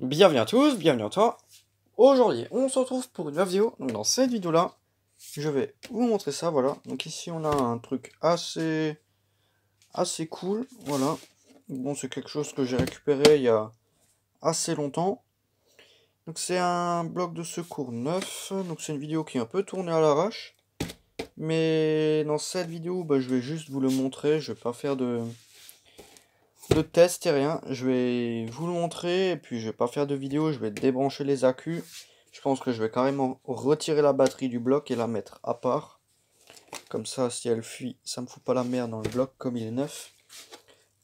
Bienvenue à tous, bienvenue à toi. Aujourd'hui, on se retrouve pour une nouvelle vidéo. Donc, dans cette vidéo-là, je vais vous montrer ça, voilà. Donc ici, on a un truc assez cool, voilà. Bon, c'est quelque chose que j'ai récupéré il y a assez longtemps. Donc c'est un bloc de secours neuf. Donc c'est une vidéo qui est un peu tournée à l'arrache. Mais dans cette vidéo, je vais juste vous le montrer. Je vais pas faire de test et rien. Je vais vous le montrer et puis je vais pas faire de vidéo. Je vais débrancher les accus. Je pense que je vais carrément retirer la batterie du bloc et la mettre à part. Comme ça, si elle fuit, ça me fout pas la merde dans le bloc comme il est neuf.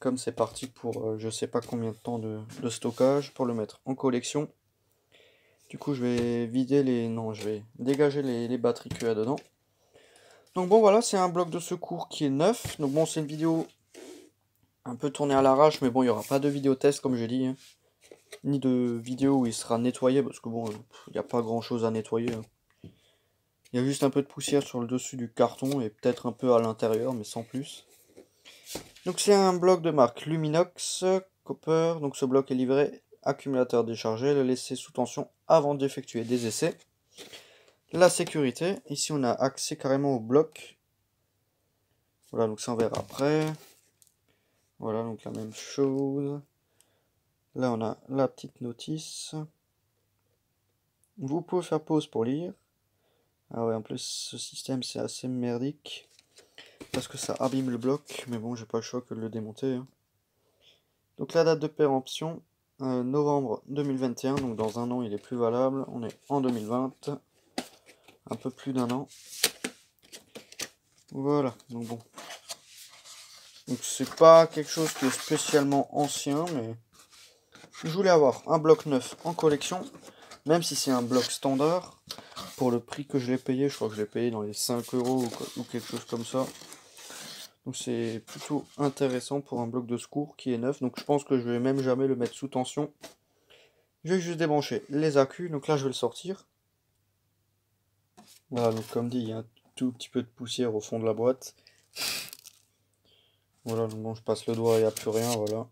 Comme c'est parti pour je sais pas combien de temps de stockage pour le mettre en collection. Du coup, je vais vider les... Non, je vais dégager les batteries qu'il y a dedans. Donc bon, voilà, c'est un bloc de secours qui est neuf. Donc bon, c'est une vidéo un peu tournée à l'arrache, mais bon, il n'y aura pas de vidéo test, comme je dis. Hein. Ni de vidéo où il sera nettoyé, parce que bon, il n'y a pas grand chose à nettoyer. Hein. Il y a juste un peu de poussière sur le dessus du carton et peut-être un peu à l'intérieur, mais sans plus. Donc c'est un bloc de marque Luminox Copper. Donc ce bloc est livré accumulateur déchargé, le laisser sous tension avant d'effectuer des essais. La sécurité, ici on a accès carrément au bloc. Voilà, donc ça on verra après. Voilà, donc la même chose. Là on a la petite notice. Vous pouvez faire pause pour lire. Ah ouais, en plus ce système c'est assez merdique. Parce que ça abîme le bloc, mais bon, j'ai pas le choix que de le démonter. Hein. Donc la date de péremption, novembre 2021, donc dans un an il est plus valable. On est en 2020, un peu plus d'un an. Voilà, donc bon. Donc c'est pas quelque chose qui est spécialement ancien, mais je voulais avoir un bloc neuf en collection, même si c'est un bloc standard. Pour le prix que je l'ai payé, je crois que je l'ai payé dans les 5 € ou quelque chose comme ça. Donc c'est plutôt intéressant pour un bloc de secours qui est neuf. Donc je pense que je vais même jamais le mettre sous tension. Je vais juste débrancher les accus. Donc là je vais le sortir. Voilà, donc comme dit, il y a un tout petit peu de poussière au fond de la boîte. Voilà, donc bon, je passe le doigt, il n'y a plus rien, voilà.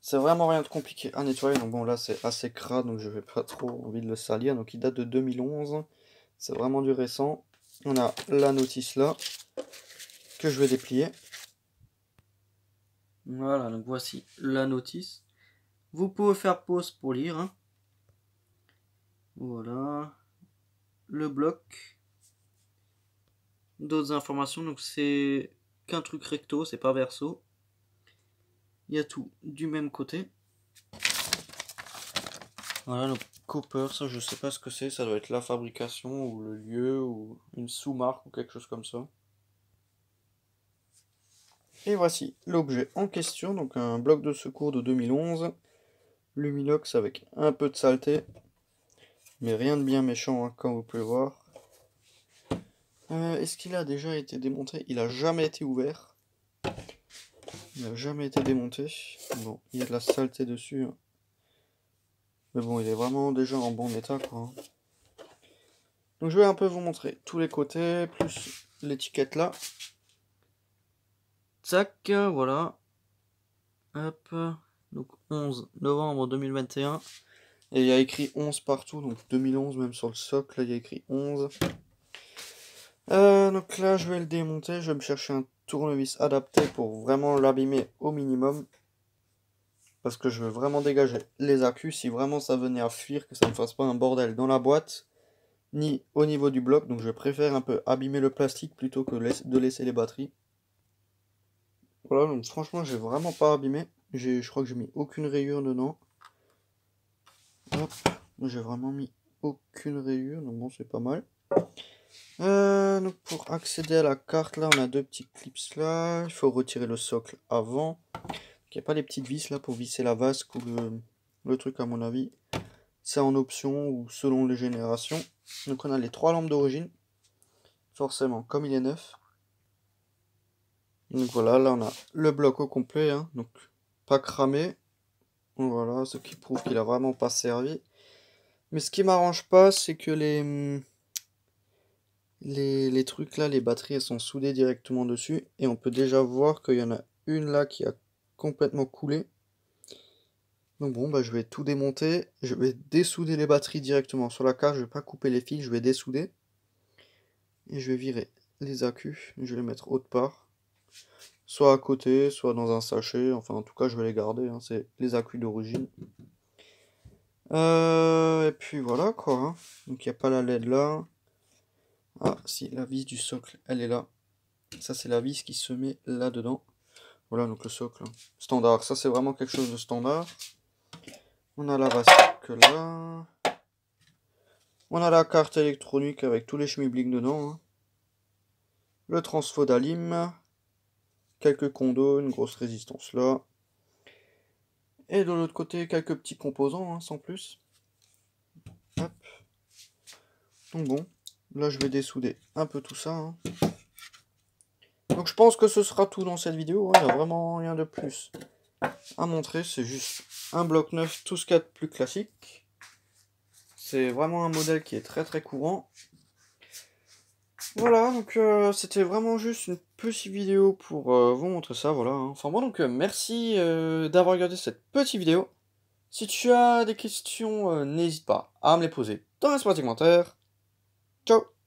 C'est vraiment rien de compliqué à nettoyer. Donc bon, là c'est assez crade, donc je n'ai pas trop envie de le salir. Donc il date de 2011. C'est vraiment du récent. On a la notice là, que je vais déplier. Voilà, donc voici la notice. Vous pouvez faire pause pour lire. Hein. Voilà. Le bloc. D'autres informations, donc c'est qu'un truc recto, c'est pas verso. Il y a tout du même côté. Voilà, donc Copper, ça je sais pas ce que c'est, ça doit être la fabrication ou le lieu ou une sous-marque ou quelque chose comme ça. Et voici l'objet en question, donc un bloc de secours de 2011, Luminox avec un peu de saleté, mais rien de bien méchant hein, comme vous pouvez voir. Est-ce qu'il a déjà été démonté? Il a jamais été ouvert. Il n'a jamais été démonté. Bon, il y a de la saleté dessus. Hein. Mais bon, il est vraiment déjà en bon état, quoi. Hein. Donc je vais un peu vous montrer tous les côtés, plus l'étiquette là. Tac, voilà. Hop. Donc 11 novembre 2021. Et il y a écrit 11 partout, donc 2011 même sur le socle, là, il y a écrit 11. Donc là, je vais le démonter, je vais me chercher un tournevis adapté pour vraiment l'abîmer au minimum. Parce que je veux vraiment dégager les accus, si vraiment ça venait à fuir, que ça ne fasse pas un bordel dans la boîte, ni au niveau du bloc. Donc je préfère un peu abîmer le plastique plutôt que de laisser les batteries. Voilà, donc franchement, j'ai vraiment pas abîmé. Je crois que j'ai mis aucune rayure dedans. Hop, j'ai vraiment mis aucune rayure, donc bon, c'est pas mal. Donc pour accéder à la carte, là, on a deux petits clips là. Il faut retirer le socle avant. Il n'y a pas les petites vis là pour visser la vasque ou le truc, à mon avis. C'est en option ou selon les générations. Donc on a les trois lampes d'origine. Forcément, comme il est neuf. Donc voilà, là on a le bloc au complet. Hein, donc pas cramé. Voilà, ce qui prouve qu'il a vraiment pas servi. Mais ce qui m'arrange pas, c'est que les trucs là, les batteries, elles sont soudées directement dessus. Et on peut déjà voir qu'il y en a une là qui a complètement coulé. Donc bon, bah, je vais tout démonter. Je vais dessouder les batteries directement sur la carte. Je vais pas couper les fils, je vais dessouder. Et je vais virer les accus. Je vais les mettre autre part. Soit à côté, soit dans un sachet. Enfin, en tout cas, je vais les garder, hein. C'est les accus d'origine. Et puis voilà, quoi, hein. Donc, il n'y a pas la LED là. Ah, si, la vis du socle, elle est là. Ça, c'est la vis qui se met là-dedans. Voilà, donc le socle, hein. Standard. Ça, c'est vraiment quelque chose de standard. On a la vasque là. On a la carte électronique avec tous les schmilblick dedans, hein. Le transfo d'alim. Quelques condos, une grosse résistance là. Et de l'autre côté, quelques petits composants, hein, sans plus. Hop. Donc bon, là je vais dessouder un peu tout ça, hein. Donc je pense que ce sera tout dans cette vidéo, hein. Il n'y a vraiment rien de plus à montrer. C'est juste un bloc neuf, tout ce qu'il y a de plus classique. C'est vraiment un modèle qui est très très courant. Voilà, donc c'était vraiment juste une petite vidéo pour vous montrer ça, voilà, hein. Enfin bon, donc merci d'avoir regardé cette petite vidéo. Si tu as des questions, n'hésite pas à me les poser dans l'espace des commentaires. Ciao!